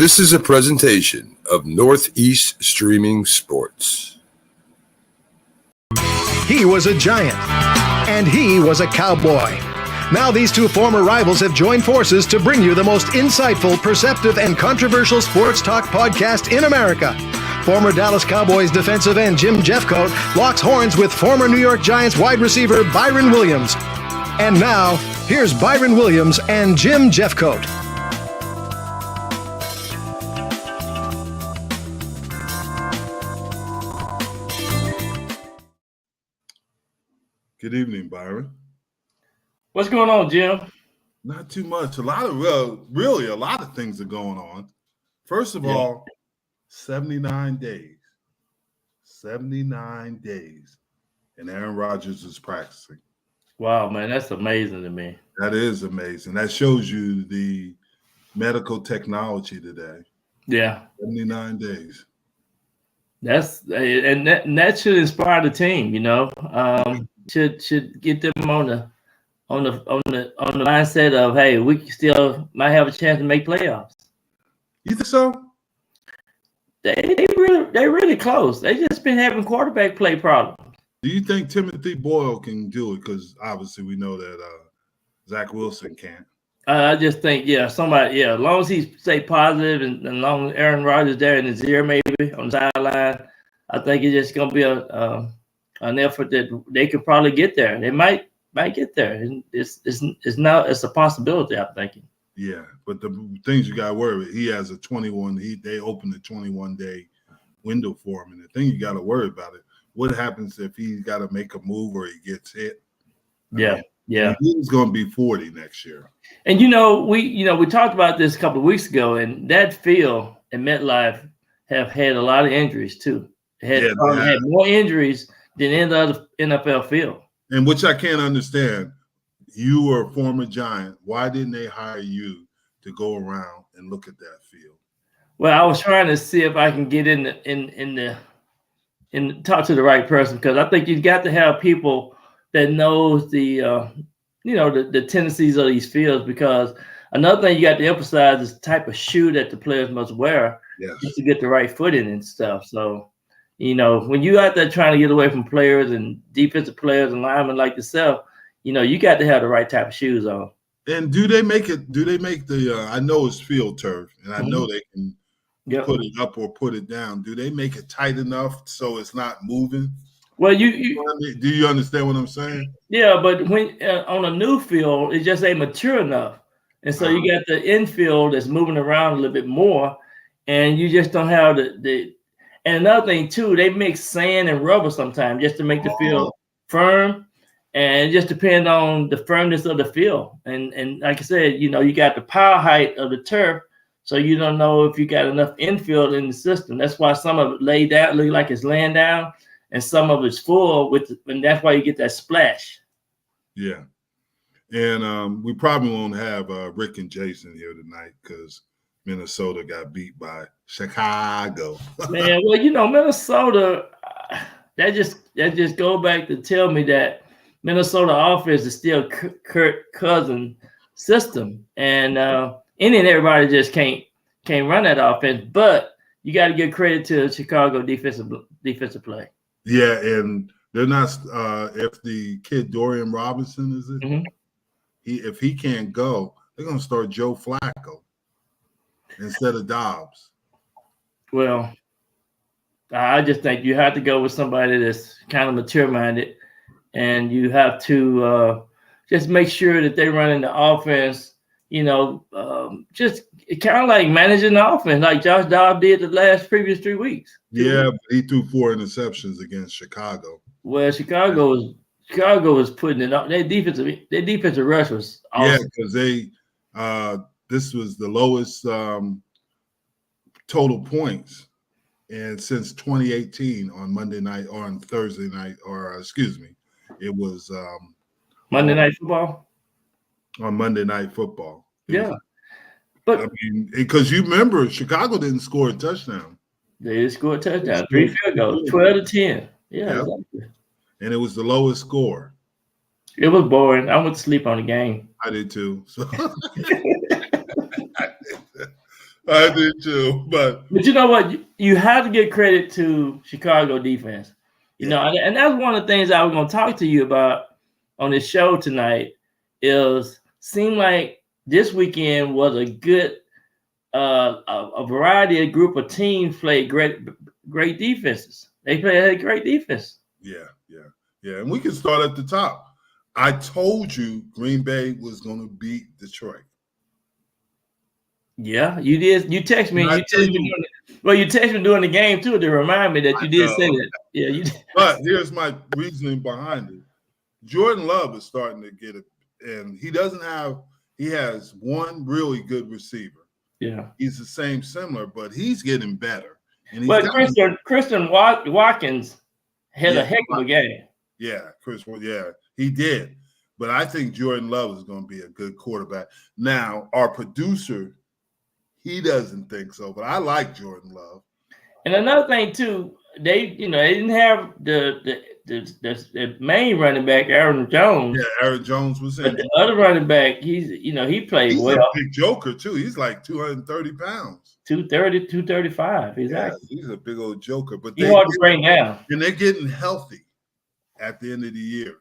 This is a presentation of Northeast Streaming Sports. He was a giant, and he was a cowboy. Now these two former rivals have joined forces to bring you the most insightful, perceptive, and controversial sports talk podcast in America. Former Dallas Cowboys defensive end Jim Jeffcoat locks horns with former New York Giants wide receiver Byron Williams. And now, here's Byron Williams and Jim Jeffcoat. Good evening, Byron. What's going on, Jim? Not too much. A lot of things are going on. First of all, 79 days. 79 days. And Aaron Rodgers is practicing. Wow, man, that's amazing to me. That is amazing. That shows you the medical technology today. Yeah. 79 days. That should inspire the team, you know. Should get them on the mindset of, hey, we still might have a chance to make playoffs. You think so? They're really close. They just been having quarterback play problems. Do you think Timothy Boyle can do it? Because obviously we know that Zach Wilson can't. I just think, as long as he stay positive and as long as Aaron Rodgers there in his ear maybe on the sideline, I think it's just going to be an effort that they could probably get there. They might get there. It's a possibility, I'm thinking. Yeah, but the things you got to worry about, he has a 21. They opened a 21-day window for him, and the thing you got to worry about it. What happens if he's got to make a move or he gets hit? Yeah. He's going to be 40 next year. And we talked about this a couple of weeks ago, and that field in MetLife have had a lot of injuries too. Had more injuries than any other NFL field. And which I can't understand. You were a former Giant. Why didn't they hire you to go around and look at that field? Well, I was trying to see if I can get in talk to the right person, because I think you've got to have people that knows the tendencies of these fields, because another thing you got to emphasize is the type of shoe that the players must wear just to get the right footing and stuff. So, when you out there trying to get away from players and defensive players and linemen like yourself, you got to have the right type of shoes on. And do they make the I know it's field turf, and I know they can put it up or put it down. Do they make it tight enough so it's not moving? Well, do you understand what I'm saying? Yeah, but when on a new field, it just ain't mature enough. And so you got the infield that's moving around a little bit more, and you just don't have the and another thing too, they mix sand and rubber sometimes just to make the field firm, and it just depend on the firmness of the field. And like I said, you got the power height of the turf, so you don't know if you got enough infield in the system. That's why some of it laid out, look like it's laying down, and some of it's full and that's why you get that splash. Yeah. And we probably won't have Rick and Jason here tonight because Minnesota got beat by Chicago. Man, well, Minnesota, that just go back to tell me that Minnesota offense is still Kirk Cousins' system, and everybody just can't run that offense. But you got to give credit to Chicago defensive play. Yeah, and they're not. If the kid Dorian Robinson is it, if he can't go, they're gonna start Joe Flacco instead of Dobbs. Well, I just think you have to go with somebody that's kind of mature-minded, and you have to just make sure that they're running the offense, just kind of like managing the offense like Josh Dobbs did the previous 3 weeks. Yeah, but he threw 4 interceptions against Chicago. Well, Chicago was putting it up. Their defensive rush was awesome. Yeah, because this was the lowest total points and since 2018 on Monday night or on Thursday night, or excuse me, it was Monday Night Football. On Monday Night Football. But because you remember Chicago didn't score a touchdown. They didn't score a touchdown. 3 field goals, 12-10. Yeah. Exactly. And it was the lowest score. It was boring. I went to sleep on the game. I did too. So I did too. But you know what? You have to give credit to Chicago defense. You know, and that's one of the things I was going to talk to you about on this show tonight. Is seemed like this weekend was a good a variety of group of teams played great defenses. They played great defense. Yeah. And we can start at the top. I told you Green Bay was going to beat Detroit. Yeah, you did. You text me. You text me during the game too to remind me that you did say that. Yeah, you did. But here's my reasoning behind it. Jordan Love is starting to get it, and he has one really good receiver. Yeah, he's the similar, but he's getting better. And but Christian Watkins had a heck of a game. Yeah, he did. But I think Jordan Love is going to be a good quarterback. Now, our producer, he doesn't think so, but I like Jordan Love. And another thing too, they didn't have the main running back, Aaron Jones. Yeah, Aaron Jones was in. But the other running back, he played well. He's a big joker too. He's like 230 pounds. 230, 235. Exactly. Yeah, he's a big old joker. But he's hard to bring down. And they're getting healthy at the end of the year.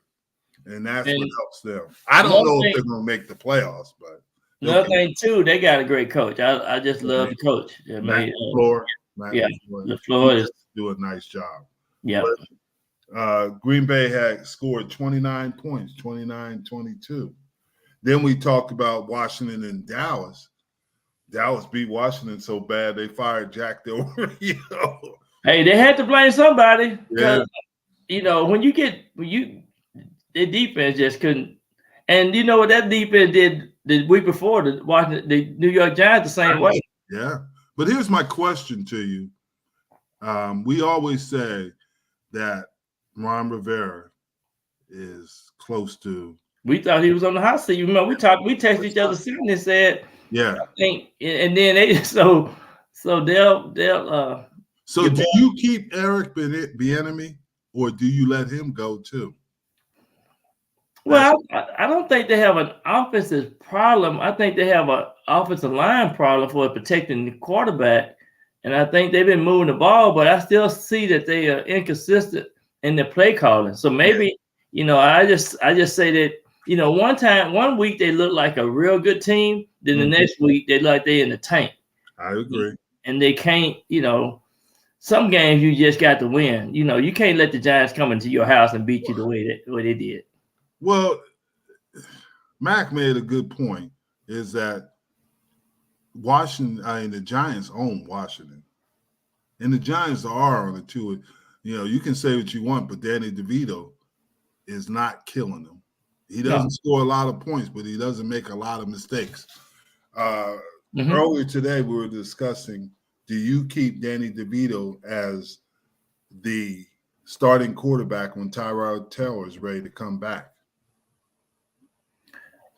And that's what helps them. I don't know if they're going to make the playoffs, but another thing too, they got a great coach. I just love the coach. Matt LaFleur is do a nice job. Yeah. Green Bay had scored 29 points, 29-22. Then we talked about Washington and Dallas. Dallas beat Washington so bad they fired Jack Del Rio. Hey, they had to blame somebody. Yeah. When their defense just couldn't. And you know what that defense did the week before, the New York Giants the same way. Yeah. But here's my question to you. We always say that Ron Rivera is close to. We thought he was on the hot seat. You remember we texted each other sitting and said, yeah. I think, and then they so they'll. So do you keep Eric Bieniemy or do you let him go too? Well, I don't think they have an offensive problem. I think they have an offensive line problem for protecting the quarterback. And I think they've been moving the ball, but I still see that they are inconsistent in their play calling. So maybe, I just say that, one week they look like a real good team. Then the next week they look like they're in the tank. I agree. And they can't, some games you just got to win. You can't let the Giants come into your house and beat you the way they did. Well, Mac made a good point, is that the Giants own Washington. And the Giants are on it too. You can say what you want, but Danny DeVito is not killing them. He doesn't score a lot of points, but he doesn't make a lot of mistakes. Earlier today, we were discussing, do you keep Danny DeVito as the starting quarterback when Tyrod Taylor is ready to come back?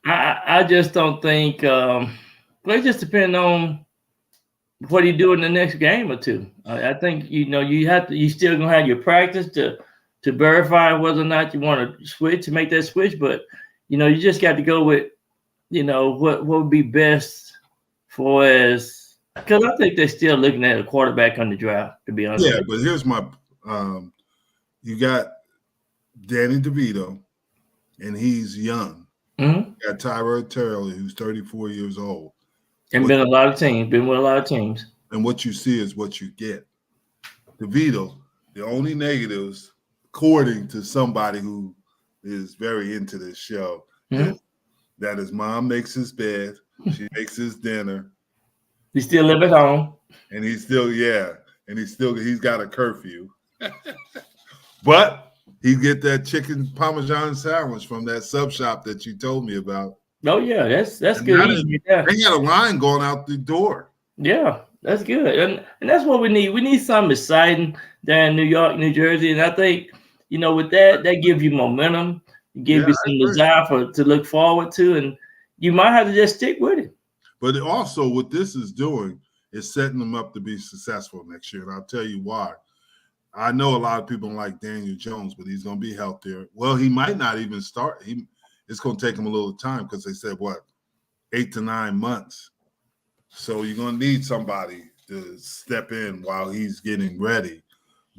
I just don't think it just depends on what he do in the next game or two. I think you still gonna have your practice to verify whether or not you want to make that switch, but you just got to go with what would be best for us, because I think they're still looking at a quarterback on the draft, to be honest. Yeah, but here's my you got Danny DeVito and he's young. You got Tyrod Taylor, who's 34 years old. And been with a lot of teams. And what you see is what you get. DeVito, the only negatives, according to somebody who is very into this show, is that his mom makes his bed, she makes his dinner. He still live at home. And he's got a curfew. But he get that chicken Parmesan sandwich from that sub shop that you told me about. Oh yeah, that's good. They got a line going out the door. Yeah, that's good, and that's what we need. We need something exciting there in New York, New Jersey, and I think with that gives you momentum, give you some desire to look forward to, and you might have to just stick with it. But also, what this is doing is setting them up to be successful next year, and I'll tell you why. I know a lot of people don't like Daniel Jones, but he's going to be healthier. Well, he might not even start. It's going to take him a little time because they said, 8 to 9 months So you're going to need somebody to step in while he's getting ready.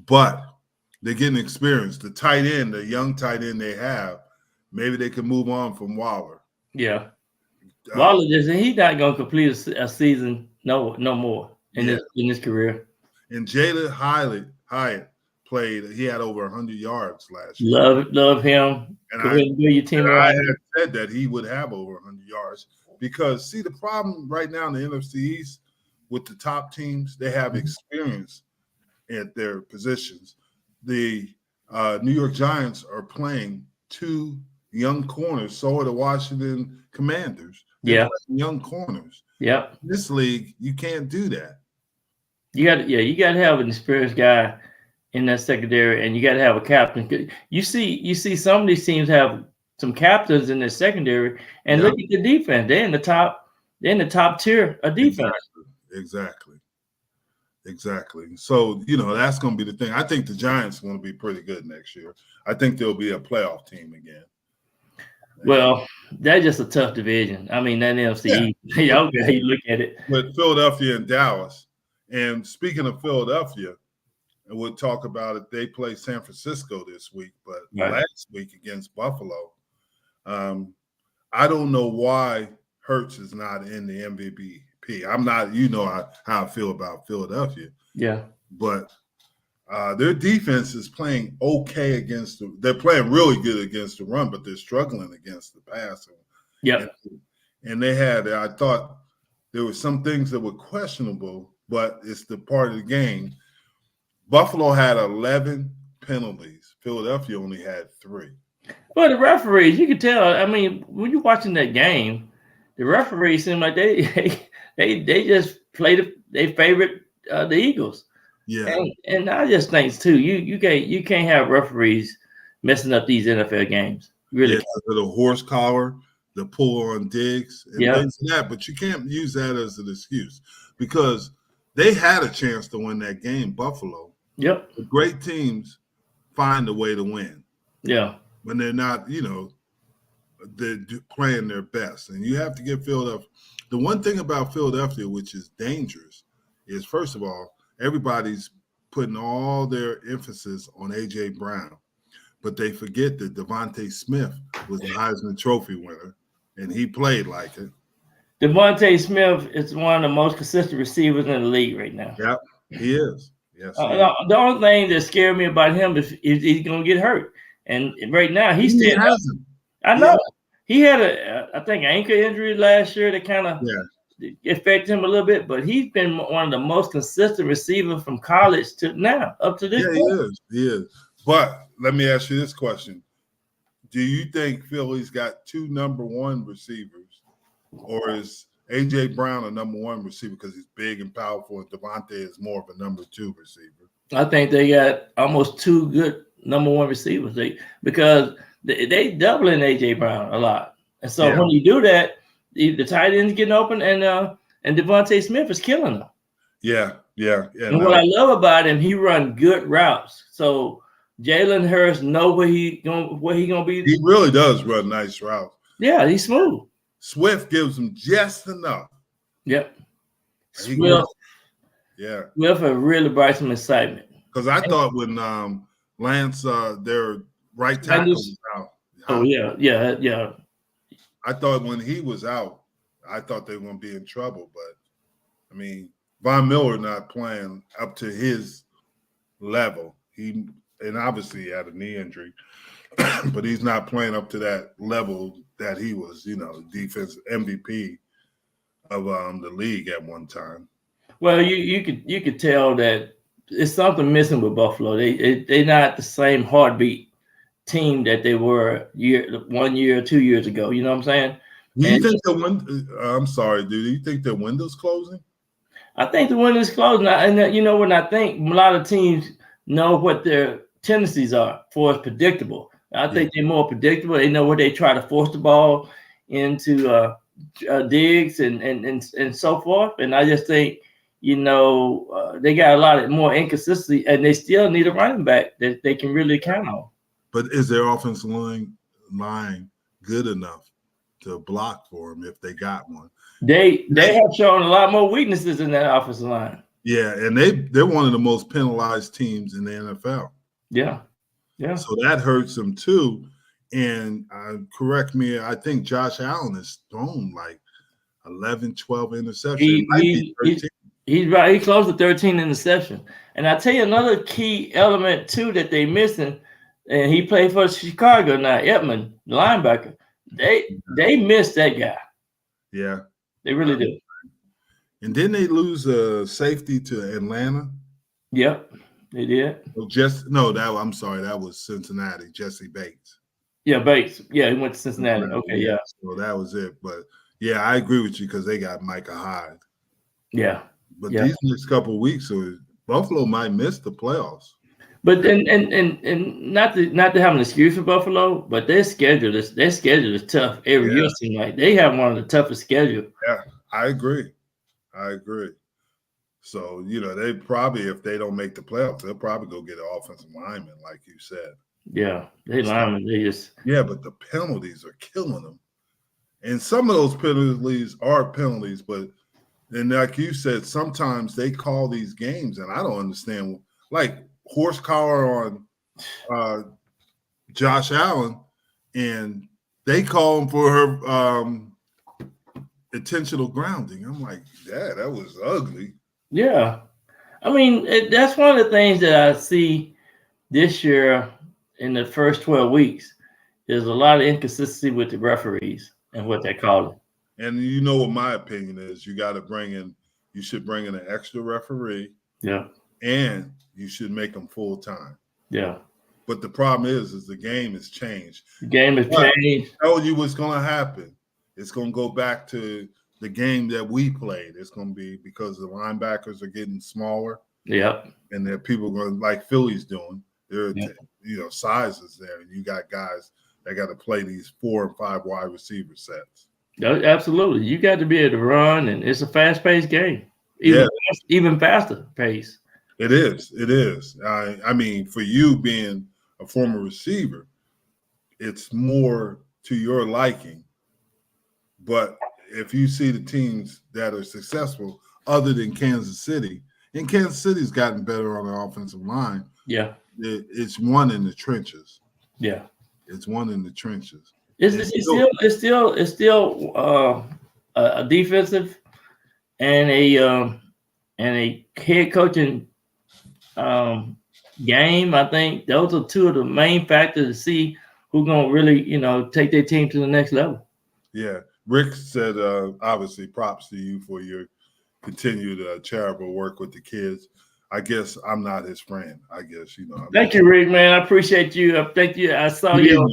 But they're getting experience. The tight end, the young tight end they have, maybe they can move on from Waller. Yeah. Waller, he's not going to complete a season no more in his career. And Jalen Hyatt played. He had over 100 yards last year. Love him. And I had said that he would have over 100 yards because, see, the problem right now in the NFC East with the top teams, they have experience at their positions. The New York Giants are playing 2 young corners. So are the Washington Commanders. They're playing young corners. Yep. In this league, you can't do that. You got to have an experienced guy in that secondary, and you got to have a captain. You see some of these teams have some captains in their secondary, and look at the defense. They're in the top tier of defense. Exactly. So, that's going to be the thing. I think the Giants are going to be pretty good next year. I think they'll be a playoff team again. Well, that's just a tough division. I mean, that NFC East. Okay, you look at it. With Philadelphia and Dallas. And speaking of Philadelphia, and we'll talk about it, they play San Francisco this week, but last week against Buffalo, I don't know why Hurts is not in the MVP. I'm not, how I feel about Philadelphia. Yeah. But their defense is playing okay they're playing really good against the run, but they're struggling against the pass. Yeah. And I thought there were some things that were questionable, but it's the part of the game. Buffalo had 11 penalties. Philadelphia only had 3. Well, the referees, you can tell. I mean, when you're watching that game, the referees seem like they just played they favorite the Eagles. Yeah. And I just think too, you can't have referees messing up these NFL games. Really, the horse collar, the pull on Diggs, and things like that. But you can't use that as an excuse because they had a chance to win that game, Buffalo. Yep. The great teams find a way to win. Yeah. When they're not, they're playing their best. And you have to give Philadelphia. The one thing about Philadelphia, which is dangerous, is first of all, everybody's putting all their emphasis on A.J. Brown. But they forget that Devontae Smith was the Heisman Trophy winner, and he played like it. Devontae Smith is one of the most consistent receivers in the league right now. Yep, he is. Yes. The only thing that scared me about him is he's going to get hurt. And right now he's still hasn't. I know. He had I think, an ankle injury last year that kind of affected him a little bit, but he's been one of the most consistent receivers from college to now, up to this point. He is. But let me ask you this question. Do you think Philly's got 2 number 1 receivers, or is A.J. Brown a number 1 receiver because he's big and powerful, and Devontae is more of a number 2 receiver? I think they got almost 2 good number 1 receivers because they doubling A.J. Brown a lot. And so when you do that, the tight end's getting open, and Devontae Smith is killing them. Yeah. And what I love about him, he run good routes. So Jalen Hurts know where he gonna be. He really does run nice routes. Yeah, he's smooth. Swift gives him just enough. Yep. Swift really brought some excitement. Because I thought when Lance, their right tackle was out. Oh yeah. I thought when he was out, I thought they were going to be in trouble. But I mean, Von Miller not playing up to his level. And obviously he had a knee injury, but he's not playing up to that level that he was, defense MVP of the league at one time. Well, you could tell that it's something missing with Buffalo. They're not the same heartbeat team that they were 1 year or 2 years ago. You know what I'm saying? Do you think I'm sorry, dude. Do you think the window's closing? I think the window's closing. And when I think a lot of teams know what their tendencies are for it's predictable. I think they're more predictable. They know where they try to force the ball into Diggs and so forth. And I just think, they got a lot of more inconsistency, and they still need a running back that they can really count on. But is their offensive line good enough to block for him if they got one. They have shown a lot more weaknesses in that offensive line. Yeah, and they're one of the most penalized teams in the NFL. Yeah. So that hurts them too. And correct me, I think Josh Allen has thrown like 11, 12 interceptions. He's right. He's close to 13 interceptions. And I tell you another key element too that they missing, and he played for Chicago now, Edmund, the linebacker. They missed that guy. Yeah. They really did. And didn't they lose a safety to Atlanta? Yep, they did. I'm sorry, that was Cincinnati, Jesse Bates. Yeah, Bates. Yeah, he went to Cincinnati. Okay, yeah. So that was it. But yeah, I agree with you because they got Micah Hyde. Yeah. But these next couple of weeks, Buffalo might miss the playoffs. But and not to have an excuse for Buffalo, but their schedule is tough every year. Seems like they have one of the toughest schedules. Yeah, I agree. So they probably, if they don't make the playoffs, they'll probably go get an offensive lineman, like you said. Yeah, linemen. But the penalties are killing them, and some of those penalties are penalties, but then like you said, sometimes they call these games, and I don't understand, like horse collar on Josh Allen, and they call him for her intentional grounding. I'm like, yeah, that was ugly. Yeah. I mean, that's one of the things that I see this year in the first 12 weeks. There's a lot of inconsistency with the referees and what they call it. And you know what my opinion is? You should bring in an extra referee. Yeah. And you should make them full time. Yeah. But the problem is the game has changed. The game has changed. I tell you what's going to happen. It's going to go back to the game that we played. It's going to be because the linebackers are getting smaller. Yep. And there are people going like Philly's doing. There are sizes there. And you got guys that got to play these 4 and 5 wide receiver sets. Absolutely. You got to be able to run, and it's a fast-paced game. Even faster pace. It is. I mean, for you being a former receiver, it's more to your liking. But if you see the teams that are successful, other than Kansas City, and Kansas City's gotten better on the offensive line. Yeah. It's one in the trenches. Yeah. It's one in the trenches. It's still a defensive and a head coaching game. I think those are two of the main factors to see who's gonna really take their team to the next level. Yeah, Rick said obviously props to you for your continued charitable work with the kids. I guess I'm not his friend. Thank you, Rick, man. I appreciate you. Thank you. I saw your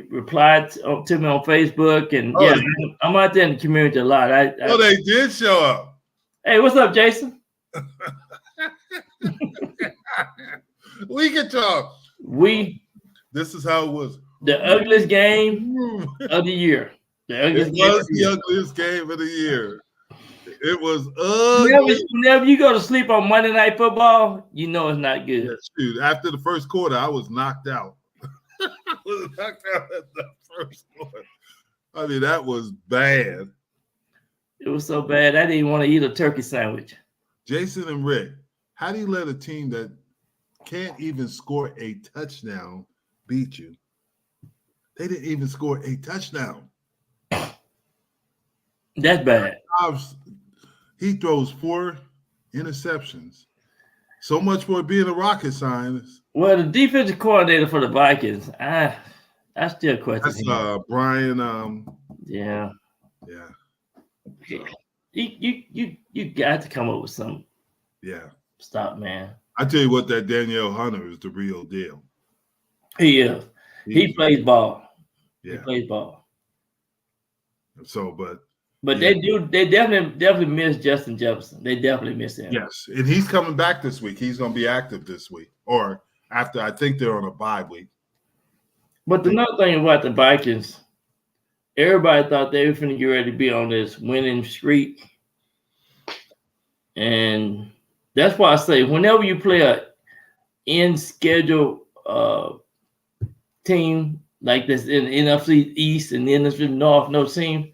reply to me on Facebook, and I'm out there in the community a lot. They did show up. Hey, what's up, Jason? We can talk. This is how it was. The ugliest game of the year. The ugliest game of the year. It was ugly. Whenever you go to sleep on Monday Night Football, you know it's not good. Yes, dude. After the first quarter, I was knocked out. I was knocked out at the first quarter. I mean, that was bad. It was so bad, I didn't even want to eat a turkey sandwich. Jason and Rick, how do you let a team that can't even score a touchdown beat you? They didn't even score a touchdown. That's bad. He throws 4 interceptions. So much for being a rocket scientist. Well, the defensive coordinator for the Vikings, I still question him. Brian. Yeah. So. You got to come up with something. Yeah. Stop, man. I tell you what, that Danielle Hunter is the real deal. He is. He plays ball. Yeah. He plays ball. So, but they definitely miss Justin Jefferson. They definitely miss him. Yes, and he's coming back this week. He's going to be active this week, or after. I think they're on a bye week. But another thing about the Vikings, everybody thought they were going to get ready to be on this winning streak, and that's why I say whenever you play a in schedule team like this in NFC East and the NFC North, no team,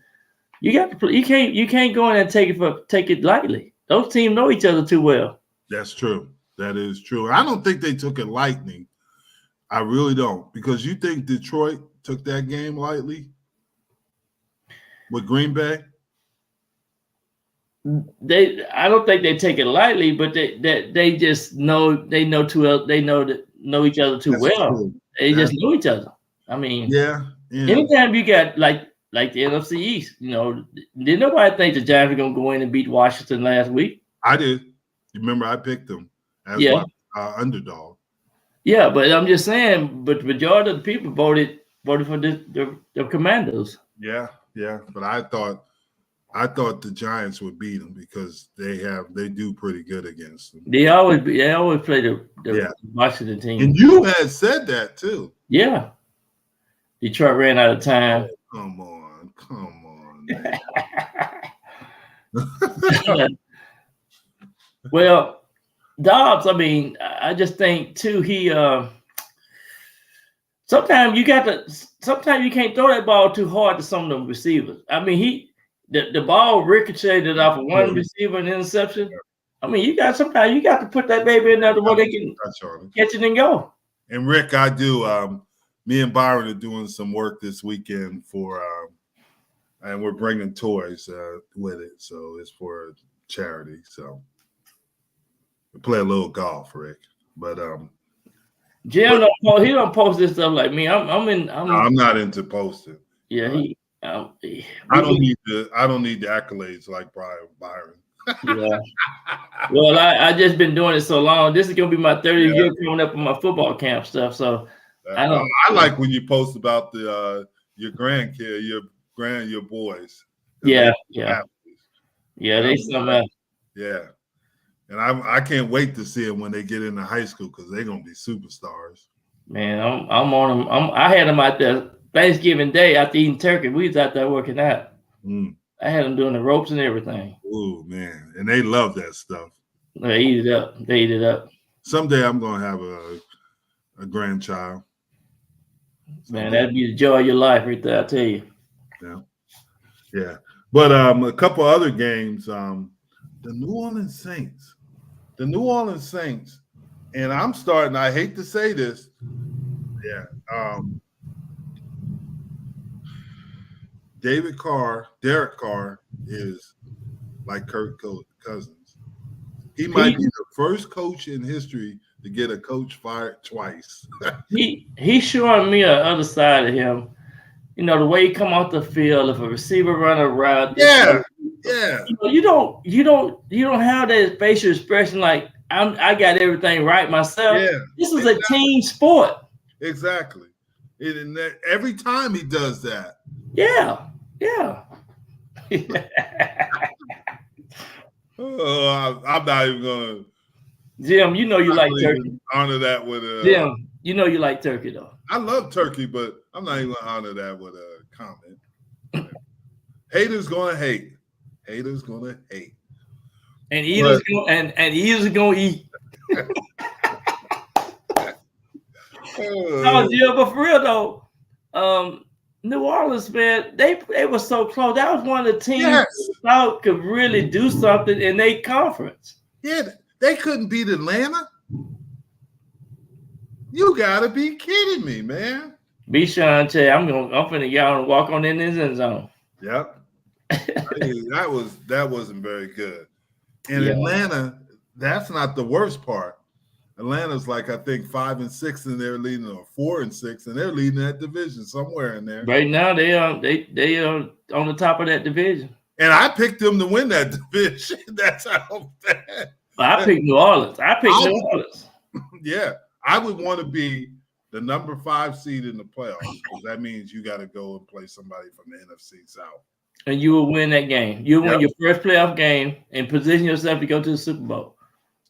you got to play. You can't go in and take it lightly. Those teams know each other too well. That's true. That is true. I don't think they took it lightly. I really don't, because you think Detroit took that game lightly with Green Bay? I don't think they take it lightly, but they just know know each other too well. True. They just know each other. I mean, yeah. Anytime you got like the NFC East, did nobody think the Giants were gonna go in and beat Washington last week? I did. You remember I picked them as my underdog. Yeah, but I'm just saying, but the majority of the people voted for the Commandos. Yeah, but I thought the Giants would beat them because they do pretty good against them. They always play the Washington team. And you had said that too. Yeah. Detroit ran out of time. Oh, come on, man. Well, Dobbs, I mean, I just think too, he sometimes you can't throw that ball too hard to some of them receivers. I mean, the ball ricocheted off of one receiver and interception. I mean, sometimes you got to put that baby in there where they can catch it and go. And Rick, I do. Me and Byron are doing some work this weekend and we're bringing toys with it. So it's for charity. So we play a little golf, Rick. But Jim he don't post this stuff like me. I'm not into posting. Yeah, I don't need the accolades like Byron. Yeah. Well, I just been doing it so long. This is gonna be my 30th year coming up on my football camp stuff. So I like when you post about your grandkid, your boys. Yeah. They something. Yeah, and I can't wait to see them when they get into high school because they're gonna be superstars. Man, I'm on them. I had them out there Thanksgiving Day after eating turkey. We was out there working out. I had them doing the ropes and everything. Oh man, and they love that stuff. They eat it up. Someday I'm gonna have a grandchild. Man, that'd be the joy of your life right there, I tell you. Yeah. But a couple other games, the New Orleans Saints, and I hate to say this, Derek Carr is like Kirk Cousins. He might be the first coach in history to get a coach fired twice. He's showing me the other side of him. The way he come off the field, if a receiver run a route. Yeah. You don't have that facial expression like I got everything right myself. Yeah. This is a team sport. Exactly. And every time he does that. Yeah. I'm not even gonna. Jim, you like turkey. Honor that with Jim, you like turkey though. I love turkey, but I'm not even gonna honor that with a comment. Haters gonna hate. And he's gonna eat. Yeah, but for real though, New Orleans, man, they were so close. That was one of the teams who thought could really do something in their conference. Yeah, they couldn't beat Atlanta. You gotta be kidding me, man. Bichon Che, I'm finna y'all and walk on in this end zone. Yep. that wasn't very good. In Atlanta, that's not the worst part. Atlanta's like I think 5-6, and they're leading, or 4-6, and they're leading that division somewhere in there. Right now, they are on the top of that division. And I picked them to win that division. That's how bad. I picked New Orleans. New Orleans. Yeah, I would want to be the number 5 seed in the playoffs because that means you got to go and play somebody from the NFC South. And you will win that game. You'll win your first playoff game and position yourself to go to the Super Bowl.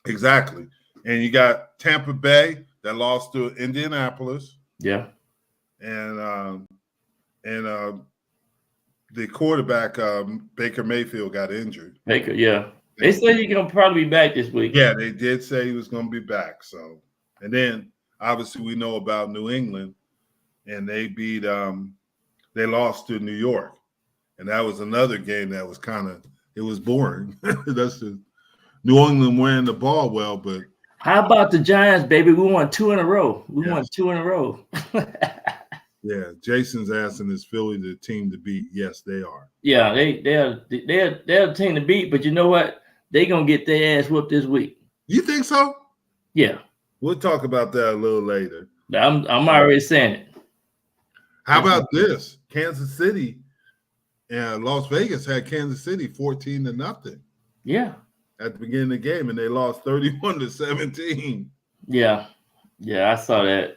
Exactly. And you got Tampa Bay that lost to Indianapolis. Yeah. And the quarterback, Baker Mayfield, got injured. Baker, yeah. They said he's going to probably be back this week. Yeah, they did say he was going to be back. So, and then obviously we know about New England. and they beat they lost to New York, and that was another game that was it was boring. That's just New England wearing the ball well, but how about the Giants, baby? We won 2 in a row. We Yes. won 2 in a row. yeah, Jason's asking is Philly the team to beat? Yes, they are. Yeah, they're the team to beat, but you know what? They're gonna get their ass whooped this week. You think so? Yeah. We'll talk about that a little later. I'm already saying it. How about this? Kansas City and Las Vegas had Kansas City 14-0. Yeah. At the beginning of the game, and they lost 31-17. Yeah. Yeah, I saw that.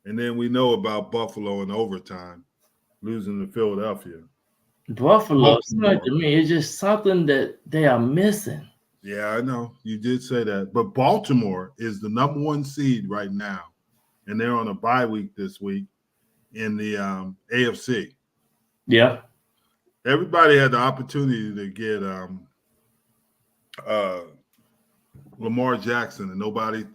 And then we know about Buffalo in overtime, losing to Philadelphia. Buffalo, to me, it's just something that they are missing. Yeah, I know. You did say that. But Baltimore is the number 1 seed right now, and they're on a bye week this week in the AFC. Yeah. Everybody had the opportunity to get Lamar Jackson, and nobody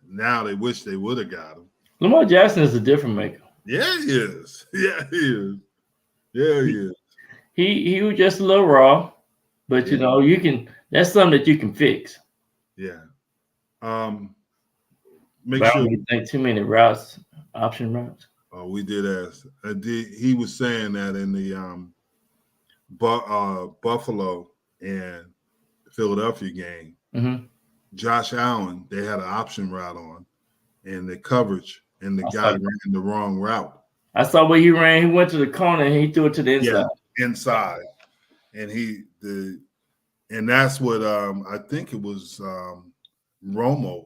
now they wish they would have got him. Lamar Jackson is a different maker. Yeah, he is. Yeah, he is. Yeah, he is. He was just a little raw, but you know, that's something that you can fix. Yeah. Make sure you think too many option routes. Oh, we did ask. He was saying that in the Buffalo and Philadelphia game, Josh Allen, they had an option route on, and the coverage, and the guy ran the wrong route. I saw where he ran. He went to the corner and he threw it to the inside. Yeah, inside, and and that's what I think it was. Romo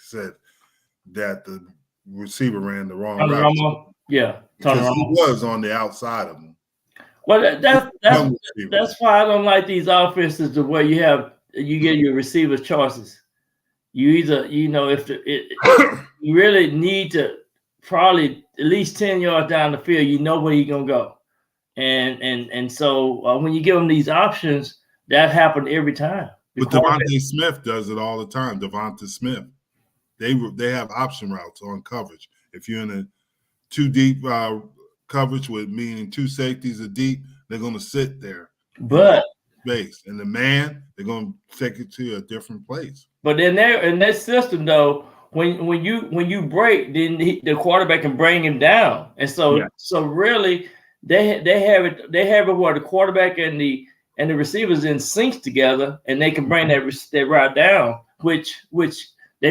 said that the receiver ran the wrong route. Romo? Yeah, because he was on the outside of him. Well, that's why I don't like these offenses the way you get your receivers choices. You either, if you really need to probably at least 10 yards down the field, where he's gonna go, and so when you give them these options, that happened every time. But Devontae Smith does it all the time. Devontae Smith, they have option routes on coverage. If you're in a too deep coverage, meaning 2 safeties are deep, they're going to sit there. But base and the man, they're going to take it to a different place. But in that system, though, when you break, then the quarterback can bring him down, and so really they have it where the quarterback and the receivers in sync together, and they can bring that route down, which they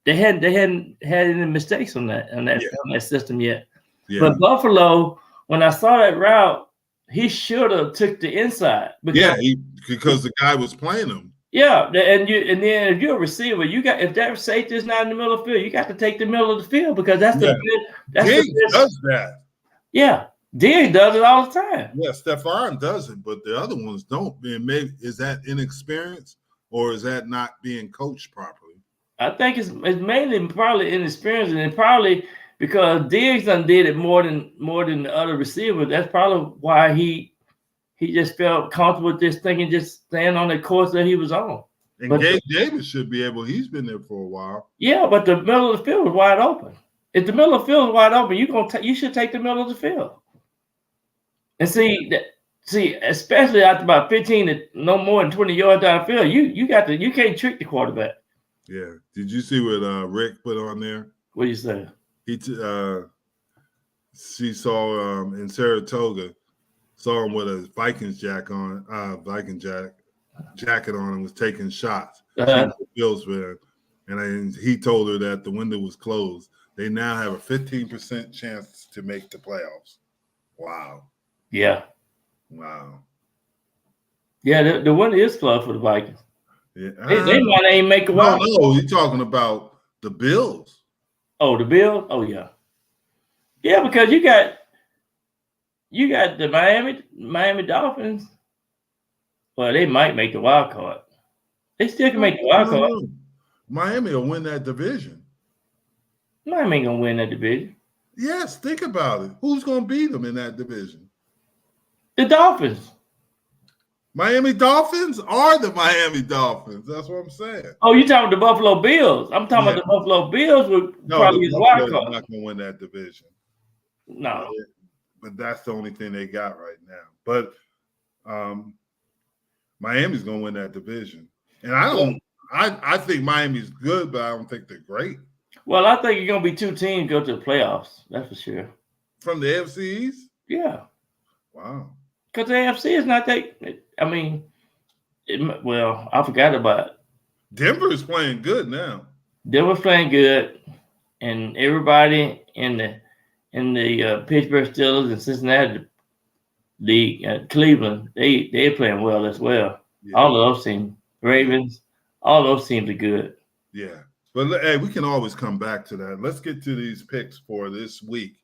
hadn't had any mistakes on that system yet. Yeah. But Buffalo, when I saw that route, he should have took the inside because the guy was playing him. Yeah, and then if you're a receiver, if that safety is not in the middle of the field, you got to take the middle of the field because that's Diggs does that. Yeah, Diggs does it all the time. Yeah, Stephon does it, but the other ones don't. Maybe is that inexperience or is that not being coached properly? I think it's mainly probably inexperience, and probably because Diggs done did it more than the other receivers. That's probably why he just felt comfortable with this thing and just staying on the course that he was on. And Gabe Davis should be able. He's been there for a while. Yeah, but the middle of the field was wide open. If the middle of the field is wide open, you should take the middle of the field. And see, especially after about 15 to no more than 20 yards down the field, you can't trick the quarterback. Yeah. Did you see what Rick put on there? What you say? She saw in Saratoga, saw him with a Vikings jacket on and was taking shots. Bills fan, and he told her that the window was closed. They now have a 15% chance to make the playoffs. Wow. Yeah. Wow. Yeah, the window is closed for the Vikings. Yeah. They might ain't make a wild. No, you're talking about the Bills. Oh, the Bills? Oh, yeah. Yeah, because you got the Miami Dolphins. Well, they might make the wild card. They still can make the wild card. Miami will win that division. Miami ain't gonna win that division. Yes, think about it. Who's gonna beat them in that division? The Dolphins. Miami Dolphins are the Miami Dolphins. That's what I'm saying. Oh, you talking about the Buffalo Bills? I'm talking about the Buffalo Bills would probably get the wild Buffalo's card. not going to win that division. No, but that's the only thing they got right now. But Miami's going to win that division, and I think Miami's good, but I don't think they're great. Well, I think you're going to be two teams go to the playoffs. That's for sure. From the AFC East? Yeah. Wow. Because the AFC is not that. I mean, I forgot about it. Denver is playing good now. Denver's playing good, and everybody in the Pittsburgh Steelers and Cincinnati League, Cleveland, they're playing well as well. Yeah. All of those teams, Ravens, all those teams are good. Yeah, but hey, we can always come back to that. Let's get to these picks for this week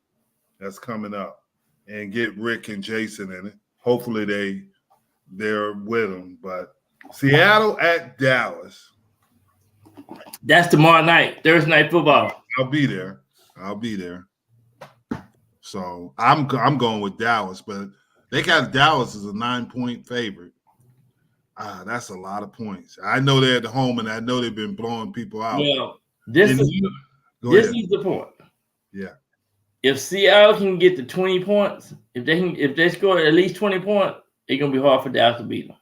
that's coming up, and get Rick and Jason in it. Hopefully they're with them. But Seattle at Dallas. That's tomorrow night, Thursday night football. I'll be there. So I'm going with Dallas, but they got Dallas as a 9-point favorite. That's a lot of points. I know they're at the home, and I know they've been blowing people out. Well, this is the point. Yeah. If Seattle can get to 20 points, if they score at least 20 points, it's gonna be hard for Dallas to beat them.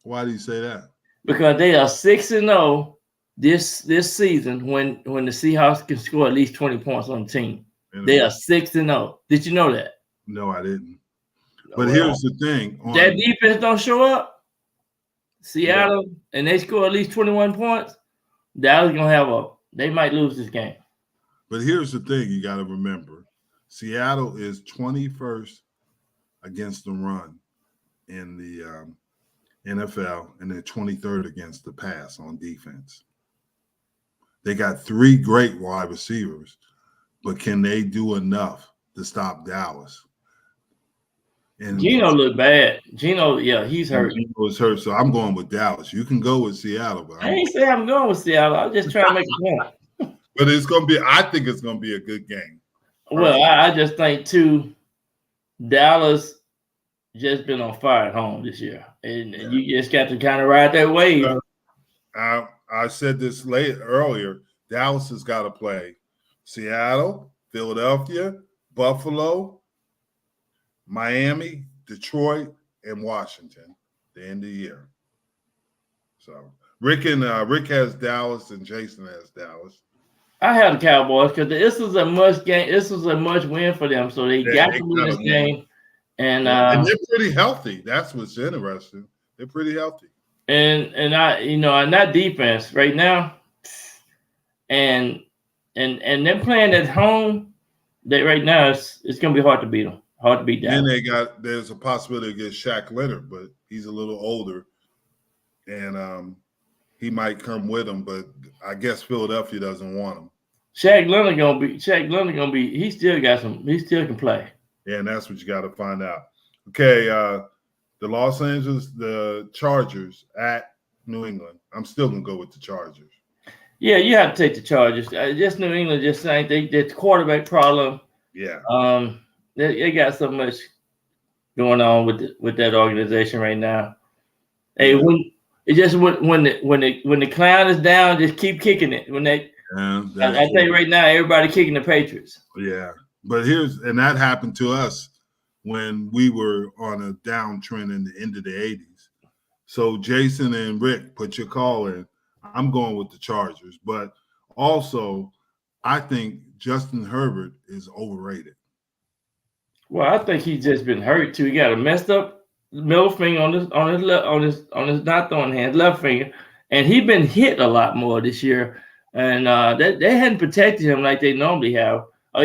Why do you say that? Because they are 6-0 this season when the Seahawks can score at least 20 points on the team. They are 6-0. Did you know that? No, I didn't. But here's the thing: that defense don't show up, Seattle, and they score at least 21 points, Dallas gonna they might lose this game. But here's the thing you got to remember. Seattle is 21st against the run in the NFL, and they're 23rd against the pass on defense. They got 3 great wide receivers, but can they do enough to stop Dallas? And Geno looked bad. Geno, he's hurt. Geno was hurt, so I'm going with Dallas. You can go with Seattle, but I ain't say I'm going with Seattle. I'm just trying to make a point. But I think it's going to be a good game. Well, I just think, too, Dallas just been on fire at home this year. And you just got to kind of ride that wave. I said this earlier. Dallas has got to play Seattle, Philadelphia, Buffalo, Miami, Detroit, and Washington at the end of the year. So Rick has Dallas and Jason has Dallas. I have the Cowboys because this was a must game. This was a must win for them, so they got to win this game. And they're pretty healthy. That's what's interesting. They're pretty healthy. And And there's a possibility to get Shaq Leonard, but he's a little older, and he might come with him, but I guess Philadelphia doesn't want him. Shaq Leonard gonna be. He still can play. Yeah, and that's what you got to find out. Okay, the Chargers at New England. I'm still gonna go with the Chargers. Yeah, you have to take the Chargers. Just New England, just saying the quarterback problem. Yeah. They got so much going on with that organization right now. Hey, when the clown is down, just keep kicking it. I tell you right now, everybody kicking the Patriots. Yeah, but that happened to us when we were on a downtrend in the end of the 80s. So Jason and Rick, put your call in. I'm going with the Chargers, but also I think Justin Herbert is overrated. Well, I think he's just been hurt too. He got a messed up middle finger on his not throwing hand, left finger, and he's been hit a lot more this year. And they hadn't protected him like they normally have. But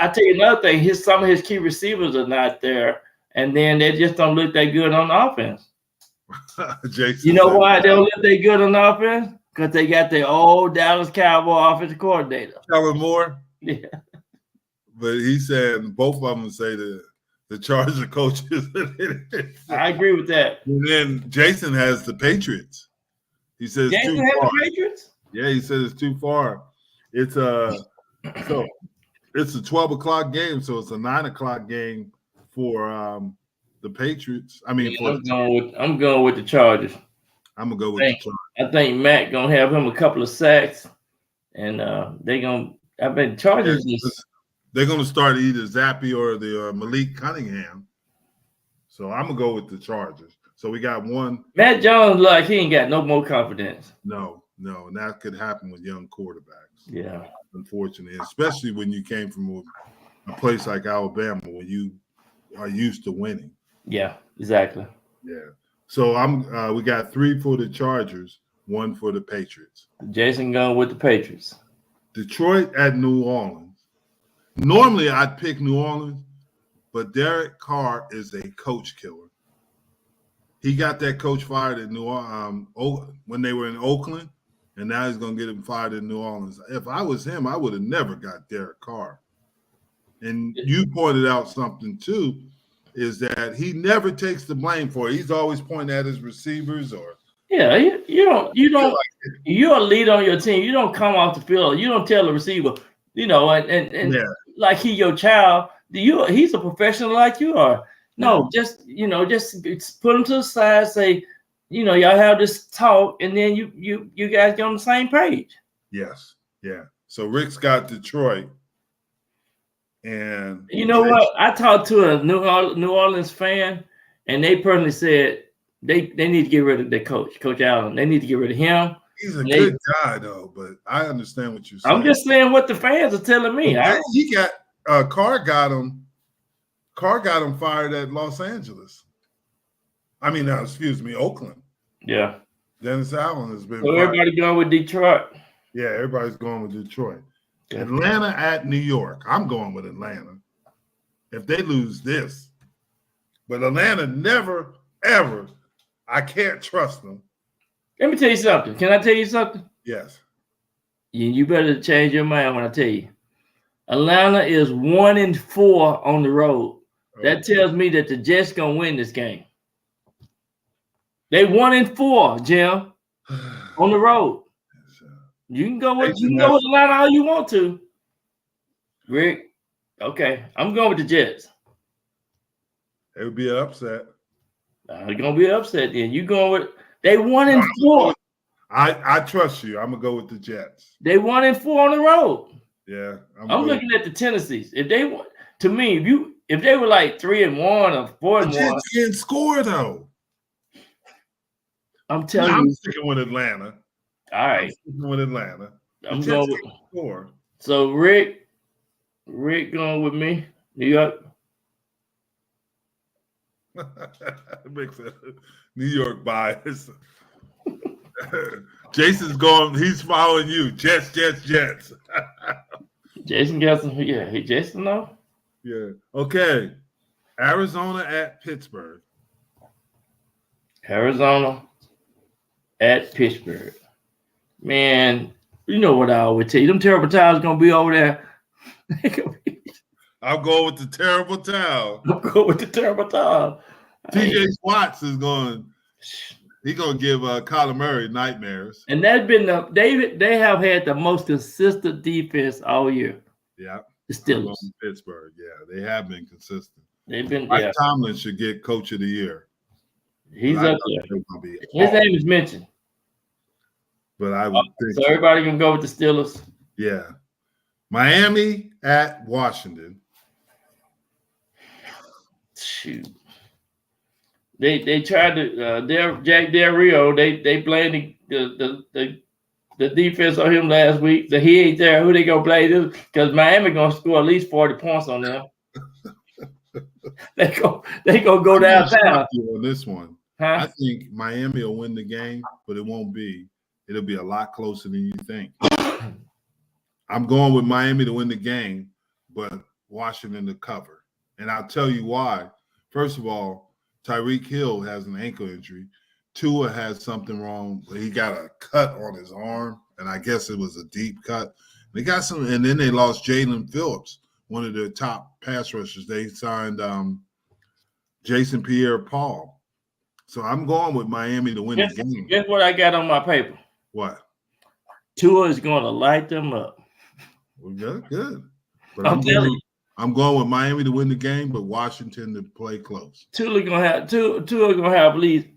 I tell you another thing: some of his key receivers are not there, and then they just don't look that good on offense. Jason, you know why they don't look that good on offense? Because they got their old Dallas Cowboy offensive coordinator, Kellen Moore. Yeah. But he said both of them say the Charger coaches. I agree with that. And then Jason has the Patriots. He says Jason too has far. the Patriots? Yeah, he said it's too far. It's a 12 o'clock game, so it's a 9 o'clock game for the the Patriots. I mean, I'm going with the Chargers. I'm gonna go with the Chargers. I think Matt gonna have him a couple of sacks, and they gonna. I bet Chargers they're gonna start either Zappy or the Malik Cunningham. So I'm gonna go with the Chargers. So we got one. Matt Jones, like he ain't got no more confidence. No, and that could happen with young quarterbacks. Yeah, unfortunately, especially when you came from a place like Alabama where you are used to winning. Yeah, exactly. Yeah. So we got 3 for the Chargers, 1 for the Patriots. Jason going with the Patriots. Detroit at New Orleans. Normally I'd pick New Orleans, but Derek Carr is a coach killer. He got that coach fired at New Orleans when they were in Oakland, and now he's going to get him fired in New Orleans. If I was him, I would have never got Derek Carr. And you pointed out something too, is that he never takes the blame for it. He's always pointing at his receivers or. Yeah, you don't. You're a leader on your team. You don't come off the field. You don't tell the receiver, and like he your child. He's a professional like you are. No, just put him to the side. Say, y'all have this talk, and then you guys get on the same page. Yes, yeah. So Rick's got Detroit, and you know what? I talked to a New Orleans fan, and they personally said they need to get rid of their coach, Coach Allen. They need to get rid of him. He's a good guy, though, but I understand what you're saying. I'm just saying what the fans are telling me. He got Carr got him. Carr got him fired at Los Angeles. I mean, Oakland. Yeah. Dennis Allen has been. So everybody going with Detroit. Yeah, everybody's going with Detroit. Okay. Atlanta at New York. I'm going with Atlanta. If they lose this, but Atlanta never ever. I can't trust them. Let me tell you something. Can I tell you something? Yes. You better change your mind when I tell you. Atlanta is 1-4 on the road. That tells me that the Jets gonna win this game. They 1-4, Jim, on the road. You can go with Atlanta all you want to. Rick, okay, I'm going with the Jets. It would be an upset. It's gonna be an upset then. You going with they 1-4. I trust you. I'm gonna go with the Jets. They 1-4 on the road. Yeah, I'm looking at the Tennessees. If they want to me, if they were like 3-1 or 4-1, the Jets can't score though. I'm telling you, I'm sticking with Atlanta. All right, I'm sticking with Atlanta. I'm going with score. So Rick going with me, New York. It makes a New York bias. Jason's going. He's following you. Jets. Jason got some. Yeah, hey, Jason, no. Yeah. Okay. Arizona at Pittsburgh. Arizona at Pittsburgh. Man, you know what I always tell you. Them terrible towels going to be over there. I'll go with the terrible towel. I'll go with the terrible towel. TJ Watts is going. He's going to give Kyler Murray nightmares. And that's been they have had the most consistent defense all year. Yeah. The Steelers. Pittsburgh. Yeah, they have been consistent. They've been. Mike Tomlin should get Coach of the Year. He's up there. His name is mentioned. But I would think so. Everybody can go with the Steelers. Yeah. Miami at Washington. Shoot. They tried to Jack Del Rio. They blamed the defense on him last week. So he ain't there. Who they gonna play this? Because Miami gonna score at least 40 points on them. they gonna go downtown on this one. Huh? I think Miami will win the game, but it won't be. It'll be a lot closer than you think. I'm going with Miami to win the game, but Washington to cover. And I'll tell you why. First of all, Tyreek Hill has an ankle injury. Tua has something wrong. He got a cut on his arm, and I guess it was a deep cut. They got some, and then they lost Jalen Phillips, one of their top pass rushers. They signed Jason Pierre-Paul. So I'm going with Miami to win the game. Guess what I got on my paper? What? Tua is going to light them up. Well, good. But I'm telling you. I'm going with Miami to win the game, but Washington to play close. Two are gonna have at least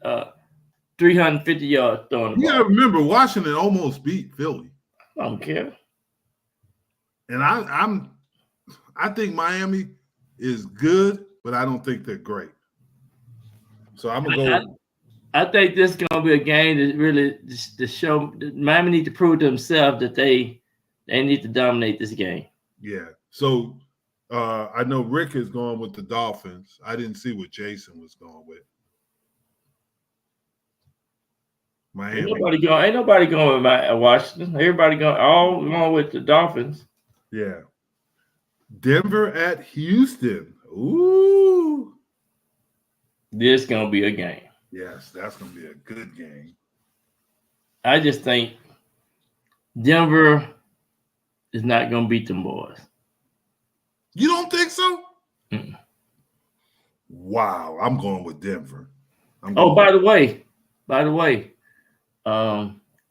350 yards throwing the You ball. gotta remember, Washington almost beat Philly. I don't care. And I think Miami is good, but I don't think they're great. So I'm gonna go. I think this is gonna be a game that really to show Miami need to prove to themselves that they need to dominate this game. Yeah. So I know Rick is going with the Dolphins. I didn't see what Jason was going with. Miami. Ain't nobody going with Washington. Everybody going with the Dolphins. Yeah. Denver at Houston. Ooh. This is gonna be a game. Yes, that's gonna be a good game. I just think Denver is not gonna beat them boys. You don't think so? Mm-mm. Wow, I'm going with Denver. By the way,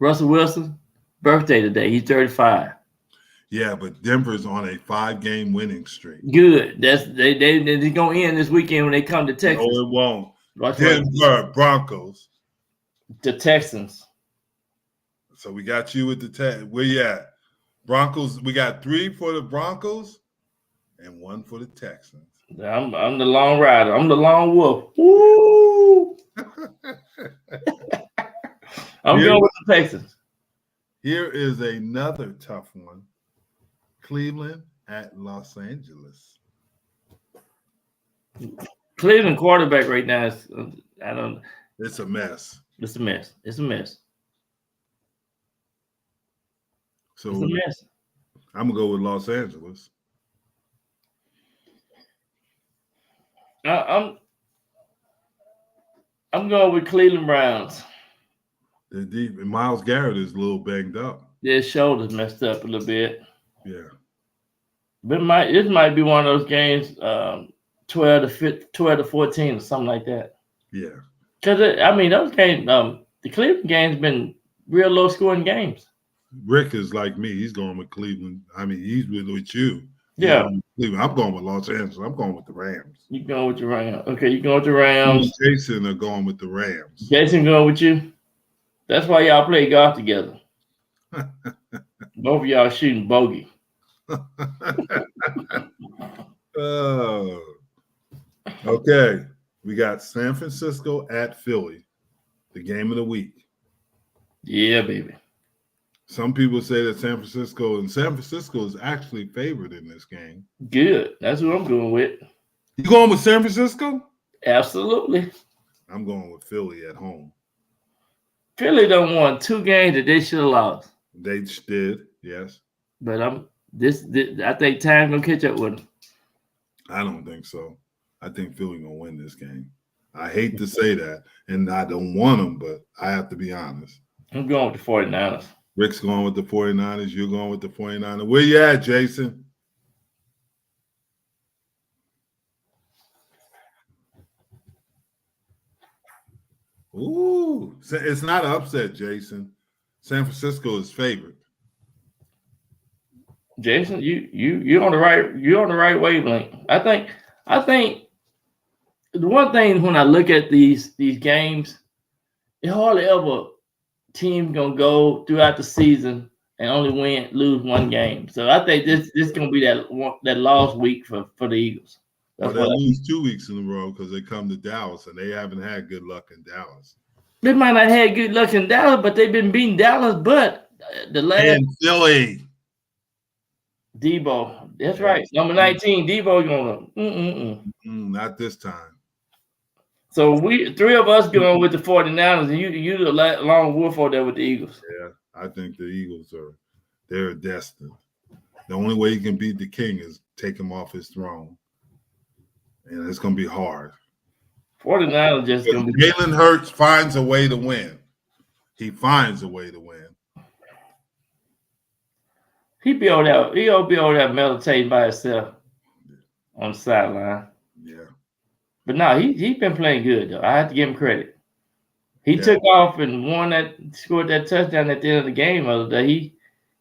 Russell Wilson, birthday today. He's 35. Yeah, but Denver's on a 5-game winning streak. Good. They're gonna end this weekend when they come to Texas. No, it won't. Denver Broncos. The Texans. So we got you with the where you at? Broncos. We got 3 for the Broncos and 1 for the Texans. I'm the long rider. I'm the lone wolf. Woo! I'm going with the Texans. Here is another tough one. Cleveland at Los Angeles. Cleveland quarterback right now is I don't. It's a mess. It's a mess. It's a mess. So It's a mess. I'm gonna go with Los Angeles. I'm going with Cleveland Browns. Myles Garrett is a little banged up. His shoulder's messed up a little bit. Yeah. But this might be one of those games, 12 to 14 or something like that. Yeah. Because those games, the Cleveland game's been real low scoring games. Rick is like me. He's going with Cleveland. He's with you. Yeah. Cleveland. I'm going with Los Angeles. I'm going with the Rams. You going with the Rams? Okay, you going with the Rams? Jason are going with the Rams. Jason going with you? That's why y'all play golf together. Both of y'all shooting bogey. Oh. Okay. We got San Francisco at Philly, the game of the week. Yeah, baby. Some people say that San Francisco is actually favored in this game. Good. That's who I'm going with. You going with San Francisco? Absolutely. I'm going with Philly at home. Philly done won 2 games that they should have lost. They did, yes. But I think time gonna catch up with them. I don't think so. I think Philly gonna win this game. I hate to say that, and I don't want them, but I have to be honest. I'm going with the 49ers. Rick's going with the 49ers. You're going with the 49ers. Where you at, Jason? Ooh, it's not an upset, Jason. San Francisco is favored. Jason, you're on the right wavelength. I think the one thing when I look at these games, it hardly ever team gonna go throughout the season and only lose 1 game. So I think this gonna be that lost week for the Eagles. They lose 2 weeks in a row because they come to Dallas and they haven't had good luck in Dallas. They might not have good luck in Dallas, but they've been beating Dallas. But the last and Philly, Debo, that's right. Number 19, Debo gonna not this time. So we 3 of us going with the 49ers, and you the lone wolf over there with the Eagles. Yeah, I think the Eagles they're destined. The only way you can beat the king is take him off his throne. And it's going to be hard. 49ers just going to be. Jalen Hurts finds a way to win. He finds a way to win. He'll be over there meditating by himself on the sideline. Yeah. But no, he's been playing good, though. I have to give him credit. He took off and scored that touchdown at the end of the game the other day.